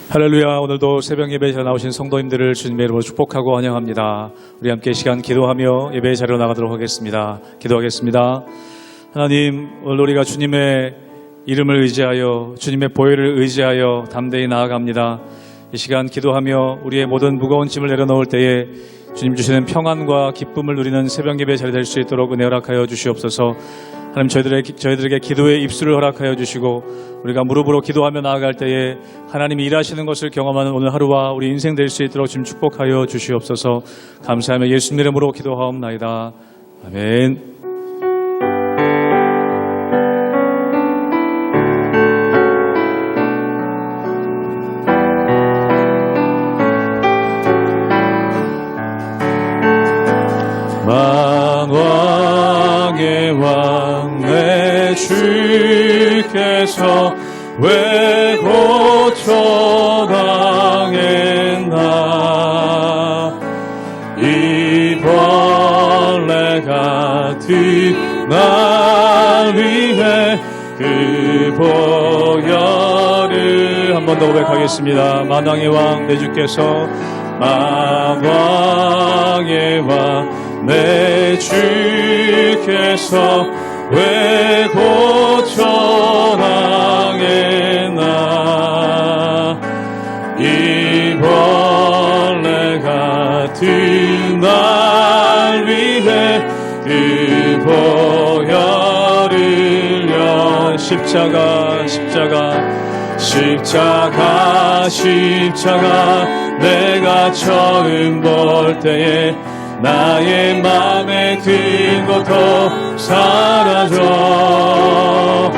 할렐루야. 오늘도 새벽 예배에 나오신 성도님들을 주님의 이름으로 축복하고 환영합니다. 우리 함께 시간 기도하며 예배의 자리로 나가도록 하겠습니다. 기도하겠습니다. 하나님, 오늘 우리가 주님의 이름을 의지하여 주님의 보혈을 의지하여 담대히 나아갑니다. 이 시간 기도하며 우리의 모든 무거운 짐을 내려놓을 때에 주님 주시는 평안과 기쁨을 누리는 새벽 예배의 자리 될 수 있도록 은혜 허락하여 주시옵소서. 하나님, 저희들에게 기도의 입술을 허락하여 주시고 우리가 무릎으로 기도하며 나아갈 때에 하나님이 일하시는 것을 경험하는 오늘 하루와 우리 인생 될 수 있도록 주님 축복하여 주시옵소서. 감사하며 예수님 이름으로 기도하옵나이다. 아멘. 만왕의 왕 내 주께서 왜 고쳐당했나. 이 벌레 같은 날 위해 그 보혈을 한 번 더 고백하겠습니다. 만왕의 왕 내 주께서, 만왕의 왕 내 주께서 왜 고쳐당했나. 이 벌레 같은 날 위해 그 보혈을 흘려. 십자가 내가 처음 볼 때에 나의 맘의 근거도 사라져.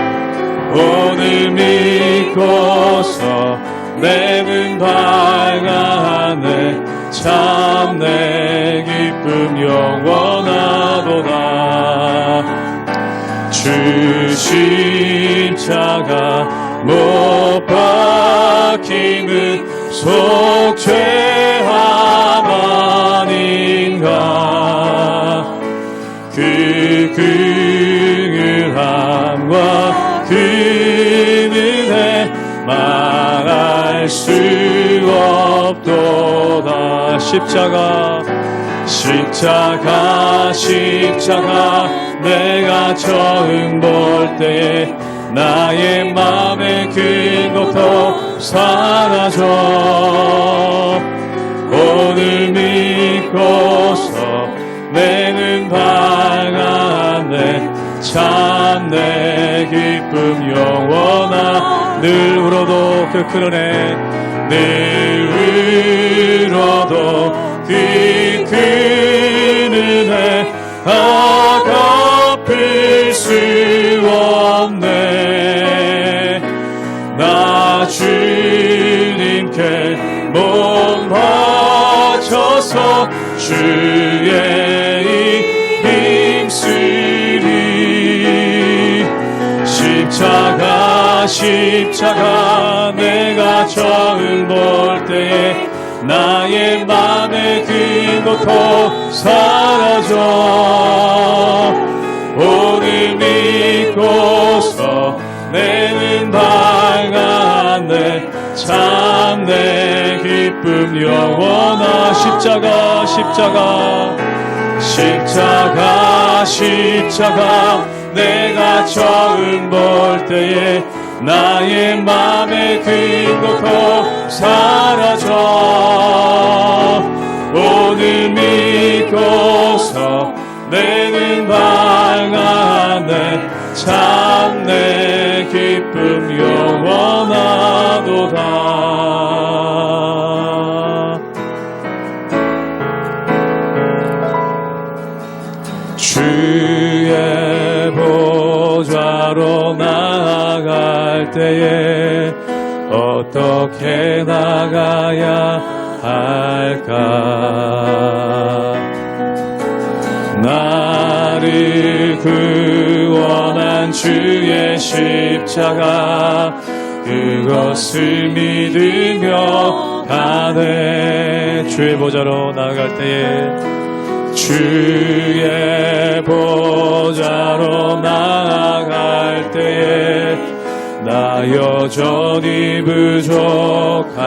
오늘 믿고서 내 눈 밝아하네. 참 내 기쁨 영원하도다. 주 십자가 못 박힘은 속죄함 아닌가. 그 긍휼함과 그 은혜 말할 수 없도다. 십자가 내가 처음 볼 때에 나의 맘의 근거도 사라져. 오늘 믿고서 내 눈 밝았네. 참 내 기쁨 영원하. 늘 울어도 그 큰 은혜, 늘 울어도 그 큰 은혜 갚을 수 없네. 나 주님께 몸 바쳐서 주의 힘쓰리. 십자가 내가 처음 볼 때에 나의 맘의 근거도 사라져. 오늘 믿고서 내 눈 밝았네. 참 내 기쁨 영원하. 십자가 내가 처음 볼 때에 나의 맘의 근거도 사라져. 오늘 믿고서 내 눈 밝았네. 참 내 기쁨 영원하도다. 주의 보좌로 나아갈 때에 어떻게 나가야 할까. 나를 구원한 주의 십자가, 그것을 믿으며 가네. 주의 보좌로 나아갈 때에 주의 보좌로 나아갈 때에 나 여전히 부족하다.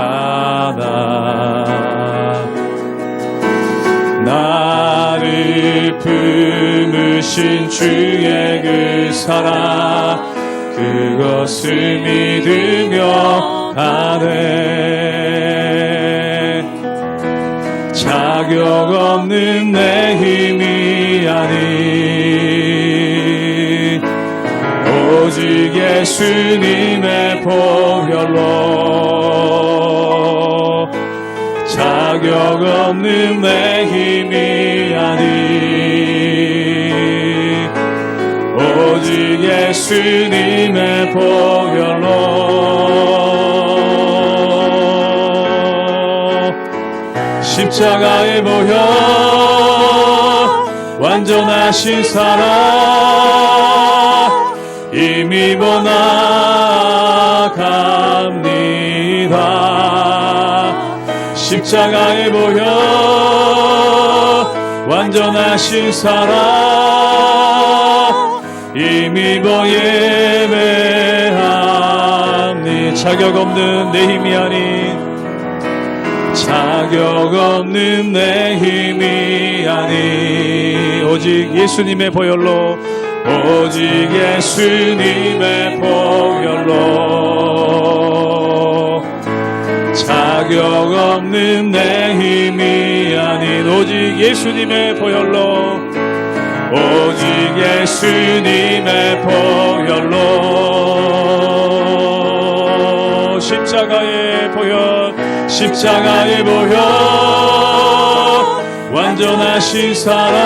나를 품으신 주의 그 사랑 그것을 믿으며 가네. 자격 없는 내 힘이 아닌 오직 예수님의 보혈로 자격 없는 내 힘이 아닌 오직 예수님의 보혈로 십자가의 보혈 완전하신 사랑 이미 나갑니다. 십자가의 보혈 완전하신 사랑 이미 예배합니다. 자격 없는 내 힘이 아닌 자격 없는 내 힘이 아닌 오직 예수님의 보혈로 오직 예수님의 보혈로 자격 없는 내 힘이 아닌 오직 예수님의 보혈로 오직 예수님의 보혈로 십자가의 보혈 십자가의 보혈 완전하신 사랑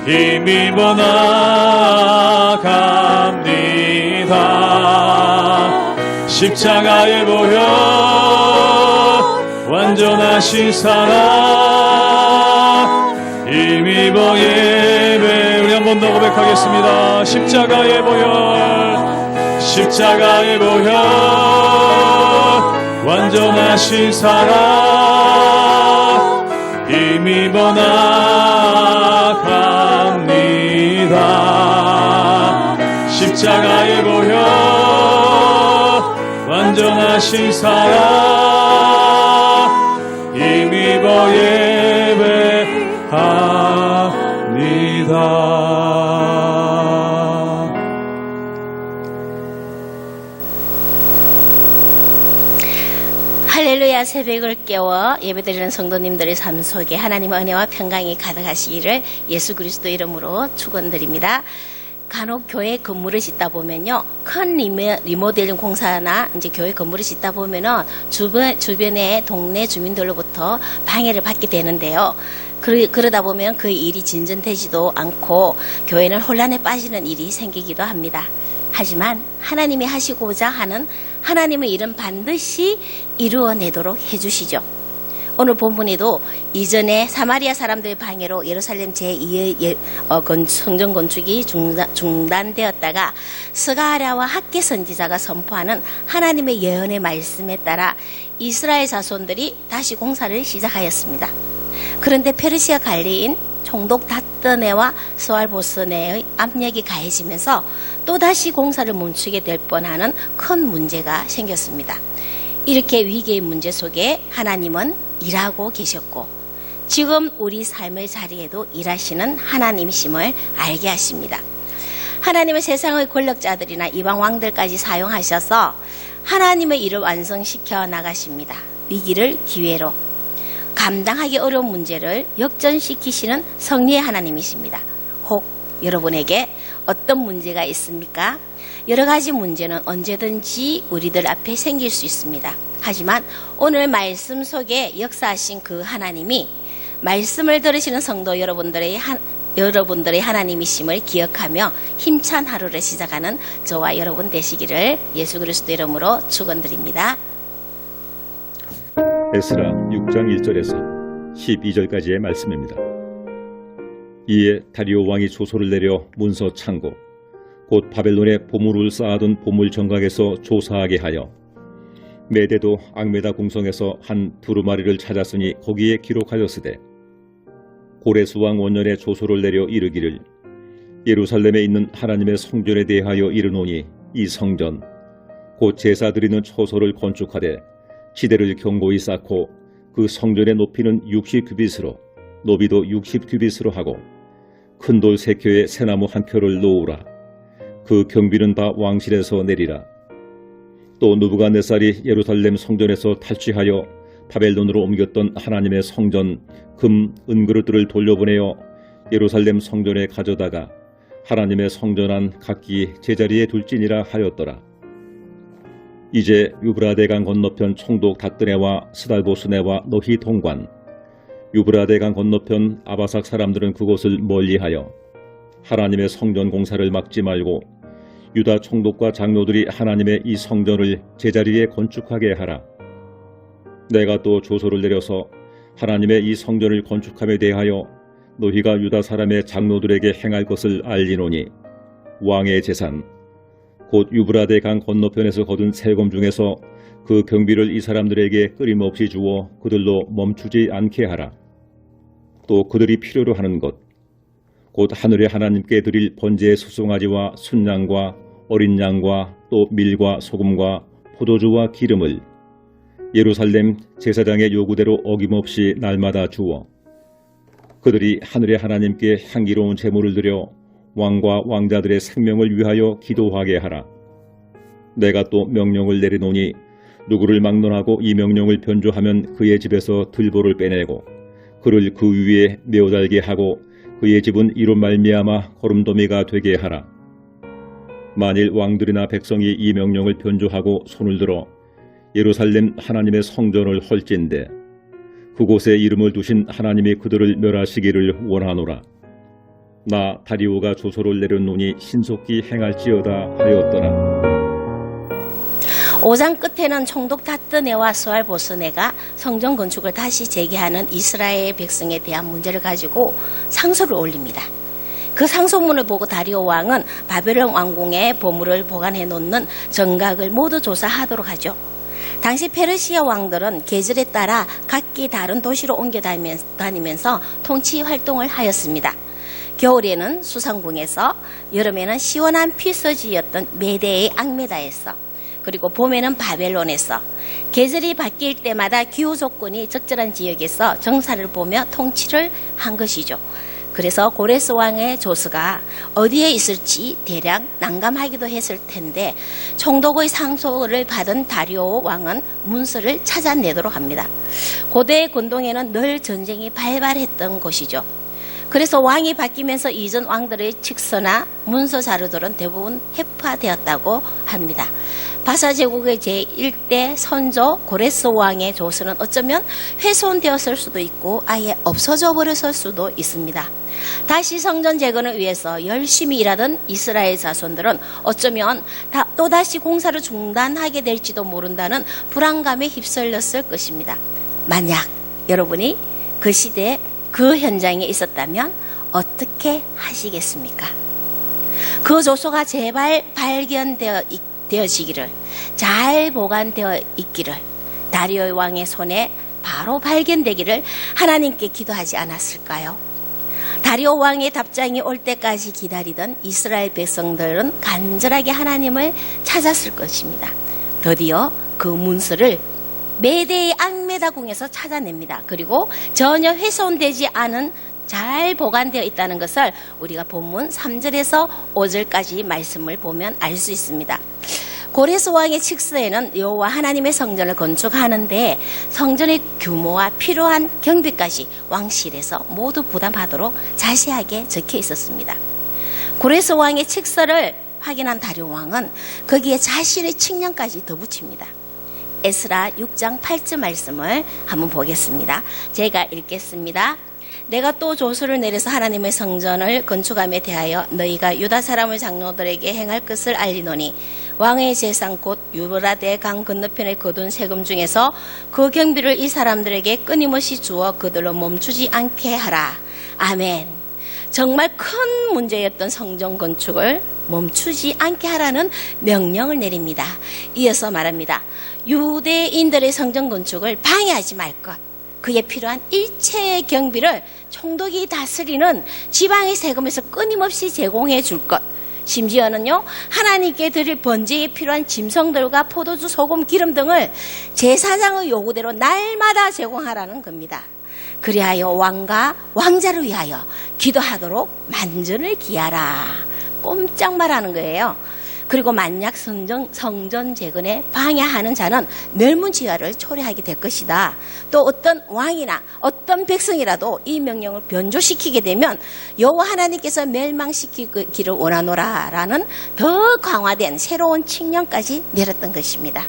힘입어 나갑니다. 십자가의 보혈 완전하신 사랑 힘입어 예배 우리 한 번 더 고백하겠습니다. 십자가의 보혈 십자가의 보혈 완전하신 사랑 힘입어 나갑니다. 십자가의 보혈 완전하신 사랑 힘입어 예배합니다. 할렐루야. 새벽을 깨워 예배드리는 성도님들의 삶 속에 하나님의 은혜와 평강이 가득하시기를 예수 그리스도 이름으로 축원드립니다. 간혹 교회 건물을 짓다 보면요, 큰 리모델링 공사나 이제 교회 건물을 짓다 보면은 주변의 동네 주민들로부터 방해를 받게 되는데요. 그러다 보면 그 일이 진전되지도 않고 교회는 혼란에 빠지는 일이 생기기도 합니다. 하지만 하나님이 하시고자 하는 하나님의 일은 반드시 이루어내도록 해주시죠. 오늘 본문에도 이전에 사마리아 사람들의 방해로 예루살렘 제2의 성전 건축이 중단되었다가 스가랴와 학개 선지자가 선포하는 하나님의 예언의 말씀에 따라 이스라엘 자손들이 다시 공사를 시작하였습니다. 그런데 페르시아 관리인 총독 다뜨네와 스왈보스네의 압력이 가해지면서 또다시 공사를 멈추게 될 뻔하는 큰 문제가 생겼습니다. 이렇게 위기의 문제 속에 하나님은 일하고 계셨고 지금 우리 삶의 자리에도 일하시는 하나님이심을 알게 하십니다. 하나님은 세상의 권력자들이나 이방 왕들까지 사용하셔서 하나님의 일을 완성시켜 나가십니다. 위기를 기회로 감당하기 어려운 문제를 역전시키시는 성리의 하나님이십니다. 혹 여러분에게 어떤 문제가 있습니까? 여러 가지 문제는 언제든지 우리들 앞에 생길 수 있습니다. 하지만 오늘 말씀 속에 역사하신 그 하나님이 말씀을 들으시는 성도 여러분들의 하나님이심을 기억하며 힘찬 하루를 시작하는 저와 여러분 되시기를 예수 그리스도 이름으로 축원드립니다. 에스라 6장 1절에서 12절까지의 말씀입니다. 이에 다리오 왕이 조소를 내려 문서 창고 곧 바벨론에 보물을 쌓아둔 보물 정각에서 조사하게 하여 메대도 앙메다 궁성에서 한 두루마리를 찾았으니 거기에 기록하였으되 고레스 왕 원년에 조소를 내려 이르기를 예루살렘에 있는 하나님의 성전에 대하여 이르노니 이 성전 곧 제사 드리는 초소를 건축하되 지대를 견고히 쌓고 그 성전의 높이는 60규빗으로 너비도 60규빗으로 하고 큰 돌 3켜에 새나무 1켜를 놓으라. 그 경비는 다 왕실에서 내리라. 또 느부갓네살이 예루살렘 성전에서 탈취하여 바벨론으로 옮겼던 하나님의 성전 금 은그릇들을 돌려보내어 예루살렘 성전에 가져다가 하나님의 성전 안 각기 제자리에 둘지니라 하였더라. 이제 유브라데강 건너편 총독 다뜨네와 스달보스네와 너희 동관 유브라데강 건너편 아바삭 사람들은 그곳을 멀리하여 하나님의 성전 공사를 막지 말고 유다 총독과 장로들이 하나님의 이 성전을 제자리에 건축하게 하라. 내가 또 조소를 내려서 하나님의 이 성전을 건축함에 대하여 너희가 유다 사람의 장로들에게 행할 것을 알리노니 왕의 재산 곧 유브라데 강 건너편에서 거둔 세금 중에서 그 경비를 이 사람들에게 끊임없이 주어 그들로 멈추지 않게 하라. 또 그들이 필요로 하는 것 곧 하늘의 하나님께 드릴 번제의 수송아지와 순양과 어린 양과 또 밀과 소금과 포도주와 기름을 예루살렘 제사장의 요구대로 어김없이 날마다 주어 그들이 하늘의 하나님께 향기로운 제물을 드려 왕과 왕자들의 생명을 위하여 기도하게 하라. 내가 또 명령을 내리노니 누구를 막론하고 이 명령을 변조하면 그의 집에서 들보를 빼내고 그를 그 위에 메어 달게 하고 그의 집은 이로 말미암아 거름더미가 되게 하라. 만일 왕들이나 백성이 이 명령을 변조하고 손을 들어 예루살렘 하나님의 성전을 헐진대 그곳에 이름을 두신 하나님이 그들을 멸하시기를 원하노라. 나 다리오가 조소를 내렸노니 신속히 행할지어다 하였더라. 5장 끝에는 총독 다뜨네와 스왈보스네가 성전 건축을 다시 재개하는 이스라엘 백성에 대한 문제를 가지고 상소를 올립니다. 그 상소문을 보고 다리오 왕은 바벨론 왕궁에 보물을 보관해 놓는 정각을 모두 조사하도록 하죠. 당시 페르시아 왕들은 계절에 따라 각기 다른 도시로 옮겨 다니면서 통치 활동을 하였습니다. 겨울에는 수상궁에서, 여름에는 시원한 피서지였던 메대의 앙메다에서, 그리고 봄에는 바벨론에서, 계절이 바뀔 때마다 기후 조건이 적절한 지역에서 정사를 보며 통치를 한 것이죠. 그래서 고레스 왕의 조서가 어디에 있을지 대략 난감하기도 했을 텐데 총독의 상소를 받은 다리오 왕은 문서를 찾아내도록 합니다. 고대 근동에는 늘 전쟁이 발발했던 곳이죠. 그래서 왕이 바뀌면서 이전 왕들의 칙서나 문서 자료들은 대부분 해파되었다고 합니다. 바사 제국의 제1대 선조 고레스 왕의 조서는 어쩌면 훼손되었을 수도 있고 아예 없어져 버렸을 수도 있습니다. 다시 성전 재건을 위해서 열심히 일하던 이스라엘 자손들은 어쩌면 또다시 공사를 중단하게 될지도 모른다는 불안감에 휩쓸렸을 것입니다. 만약 여러분이 그 시대에 그 현장에 있었다면 어떻게 하시겠습니까? 그 조서가 제발 발견되어지기를, 잘 보관되어 있기를, 다리오 왕의 손에 바로 발견되기를 하나님께 기도하지 않았을까요? 다리오 왕의 답장이 올 때까지 기다리던 이스라엘 백성들은 간절하게 하나님을 찾았을 것입니다. 드디어 그 문서를 메대의 앙메다궁에서 찾아냅니다. 그리고 전혀 훼손되지 않은 잘 보관되어 있다는 것을 우리가 본문 3절에서 5절까지 말씀을 보면 알 수 있습니다. 고레스 왕의 칙서에는 여호와 하나님의 성전을 건축하는데 성전의 규모와 필요한 경비까지 왕실에서 모두 부담하도록 자세하게 적혀 있었습니다. 고레스 왕의 칙서를 확인한 다리오 왕은 거기에 자신의 칙령까지 덧붙입니다. 에스라 6장 8절 말씀을 한번 보겠습니다. 제가 읽겠습니다. 내가 또 조서를 내려서 하나님의 성전을 건축함에 대하여 너희가 유다 사람의 장로들에게 행할 것을 알리노니 왕의 재산 곧 유브라데 강 건너편에 거둔 세금 중에서 그 경비를 이 사람들에게 끊임없이 주어 그들로 멈추지 않게 하라. 아멘. 정말 큰 문제였던 성전 건축을 멈추지 않게 하라는 명령을 내립니다. 이어서 말합니다. 유대인들의 성전 건축을 방해하지 말 것. 그에 필요한 일체의 경비를 총독이 다스리는 지방의 세금에서 끊임없이 제공해 줄 것. 심지어는요, 하나님께 드릴 번제에 필요한 짐승들과 포도주, 소금, 기름 등을 제사장의 요구대로 날마다 제공하라는 겁니다. 그리하여 왕과 왕자를 위하여 기도하도록 만전을 기하라. 꼼짝 말하는 거예요. 그리고 만약 성전 재건에 방해하는 자는 멸문지화를 초래하게 될 것이다. 또 어떤 왕이나 어떤 백성이라도 이 명령을 변조시키게 되면 여호와 하나님께서 멸망시키기를 원하노라라는 더 강화된 새로운 칙령까지 내렸던 것입니다.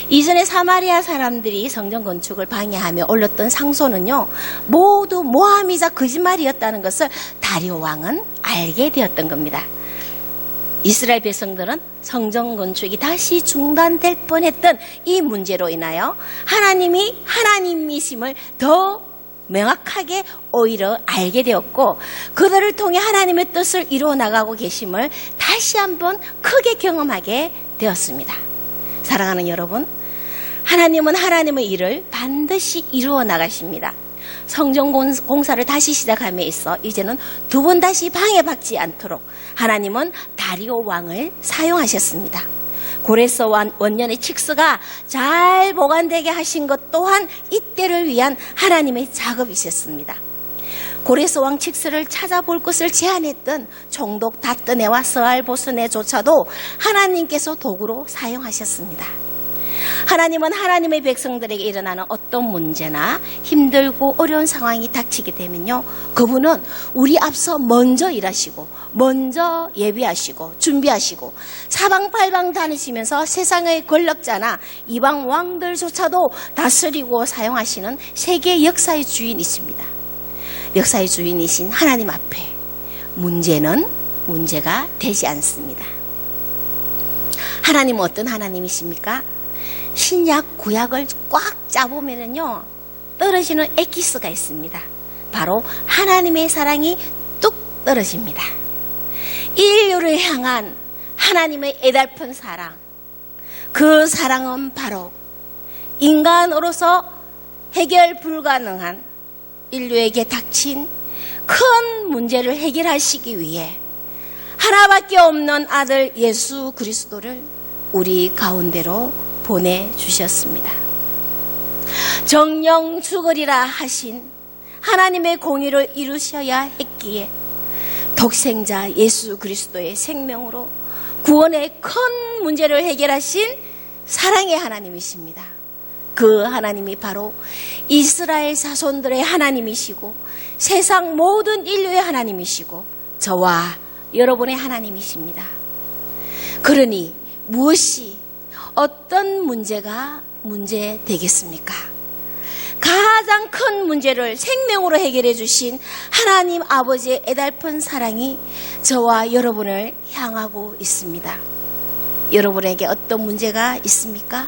이전에 사마리아 사람들이 성전 건축을 방해하며 올렸던 상소는요, 모두 모함이자 거짓말이었다는 것을 다리오 왕은 알게 되었던 겁니다. 이스라엘 백성들은 성전 건축이 다시 중단될 뻔했던 이 문제로 인하여 하나님이 하나님이심을 더 명확하게 오히려 알게 되었고, 그들을 통해 하나님의 뜻을 이루어 나가고 계심을 다시 한번 크게 경험하게 되었습니다. 사랑하는 여러분, 하나님은 하나님의 일을 반드시 이루어 나가십니다. 성전 공사를 다시 시작함에 있어 이제는 두 번 다시 방해받지 않도록 하나님은 다리오 왕을 사용하셨습니다. 고레스 원년의 칙스가 잘 보관되게 하신 것 또한 이때를 위한 하나님의 작업이셨습니다. 고레스 왕 칙스를 찾아볼 것을 제안했던 총독 다뜨네와 스알보스네조차도 하나님께서 도구로 사용하셨습니다. 하나님은 하나님의 백성들에게 일어나는 어떤 문제나 힘들고 어려운 상황이 닥치게 되면요, 그분은 우리 앞서 먼저 일하시고 먼저 예비하시고 준비하시고 사방팔방 다니시면서 세상의 권력자나 이방 왕들조차도 다스리고 사용하시는 세계 역사의 주인이십니다. 역사의 주인이신 하나님 앞에 문제는 문제가 되지 않습니다. 하나님은 어떤 하나님이십니까? 신약 구약을 꽉 짜보면요, 떨어지는 엑기스가 있습니다. 바로 하나님의 사랑이 뚝 떨어집니다. 인류를 향한 하나님의 애달픈 사랑, 그 사랑은 바로 인간으로서 해결 불가능한 인류에게 닥친 큰 문제를 해결하시기 위해 하나밖에 없는 아들 예수 그리스도를 우리 가운데로 보내주셨습니다. 정령 죽으리라 하신 하나님의 공의를 이루셔야 했기에 독생자 예수 그리스도의 생명으로 구원의 큰 문제를 해결하신 사랑의 하나님이십니다. 그 하나님이 바로 이스라엘 자손들의 하나님이시고 세상 모든 인류의 하나님이시고 저와 여러분의 하나님이십니다. 그러니 무엇이 어떤 문제가 문제 되겠습니까? 가장 큰 문제를 생명으로 해결해 주신 하나님 아버지의 애달픈 사랑이 저와 여러분을 향하고 있습니다. 여러분에게 어떤 문제가 있습니까?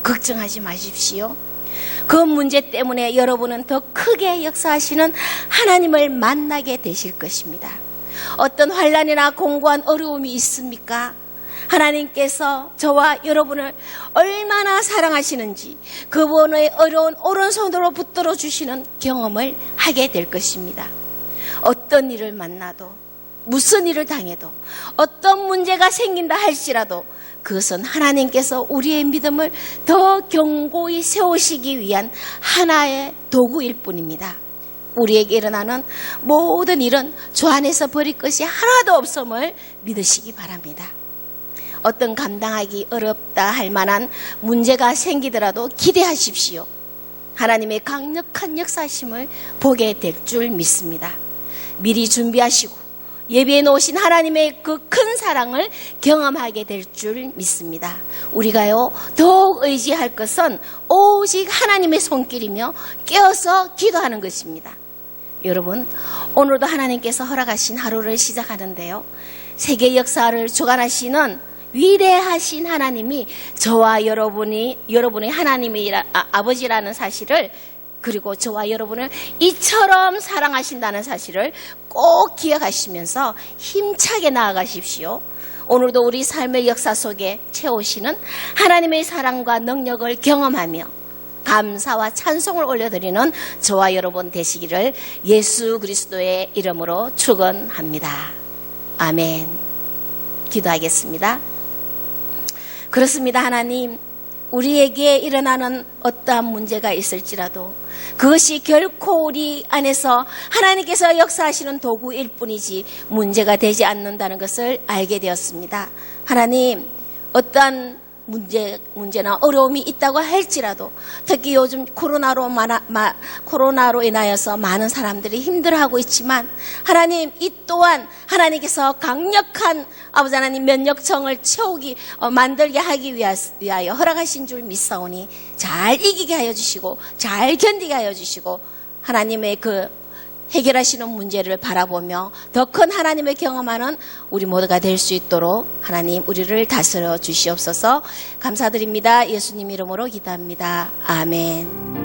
걱정하지 마십시오. 그 문제 때문에 여러분은 더 크게 역사하시는 하나님을 만나게 되실 것입니다. 어떤 환난이나 공고한 어려움이 있습니까? 하나님께서 저와 여러분을 얼마나 사랑하시는지 그분의 어려운 오른손으로 붙들어 주시는 경험을 하게 될 것입니다. 어떤 일을 만나도, 무슨 일을 당해도, 어떤 문제가 생긴다 할지라도 그것은 하나님께서 우리의 믿음을 더 견고히 세우시기 위한 하나의 도구일 뿐입니다. 우리에게 일어나는 모든 일은 주 안에서 버릴 것이 하나도 없음을 믿으시기 바랍니다. 어떤 감당하기 어렵다 할 만한 문제가 생기더라도 기대하십시오. 하나님의 강력한 역사심을 보게 될 줄 믿습니다. 미리 준비하시고 예비해 놓으신 하나님의 그 큰 사랑을 경험하게 될 줄 믿습니다. 우리가요, 더욱 의지할 것은 오직 하나님의 손길이며 깨어서 기도하는 것입니다. 여러분, 오늘도 하나님께서 허락하신 하루를 시작하는데요, 세계 역사를 주관하시는 위대하신 하나님이 저와 여러분의 하나님의 아버지라는 사실을, 그리고 저와 여러분을 이처럼 사랑하신다는 사실을 꼭 기억하시면서 힘차게 나아가십시오. 오늘도 우리 삶의 역사 속에 채우시는 하나님의 사랑과 능력을 경험하며 감사와 찬송을 올려드리는 저와 여러분 되시기를 예수 그리스도의 이름으로 축원합니다. 아멘. 기도하겠습니다. 그렇습니다. 하나님, 우리에게 일어나는 어떠한 문제가 있을지라도 그것이 결코 우리 안에서 하나님께서 역사하시는 도구일 뿐이지 문제가 되지 않는다는 것을 알게 되었습니다. 하나님, 어떠한 문제나 어려움이 있다고 할지라도 특히 요즘 코로나로 인하여서 많은 사람들이 힘들어하고 있지만 하나님, 이 또한 하나님께서 강력한 아버지 하나님 면역청을 만들게 하기 위하여 허락하신 줄 믿사오니 잘 이기게 하여 주시고 잘 견디게 하여 주시고 하나님의 해결하시는 문제를 바라보며 더 큰 하나님을 경험하는 우리 모두가 될 수 있도록 하나님 우리를 다스려 주시옵소서. 감사드립니다. 예수님 이름으로 기도합니다. 아멘.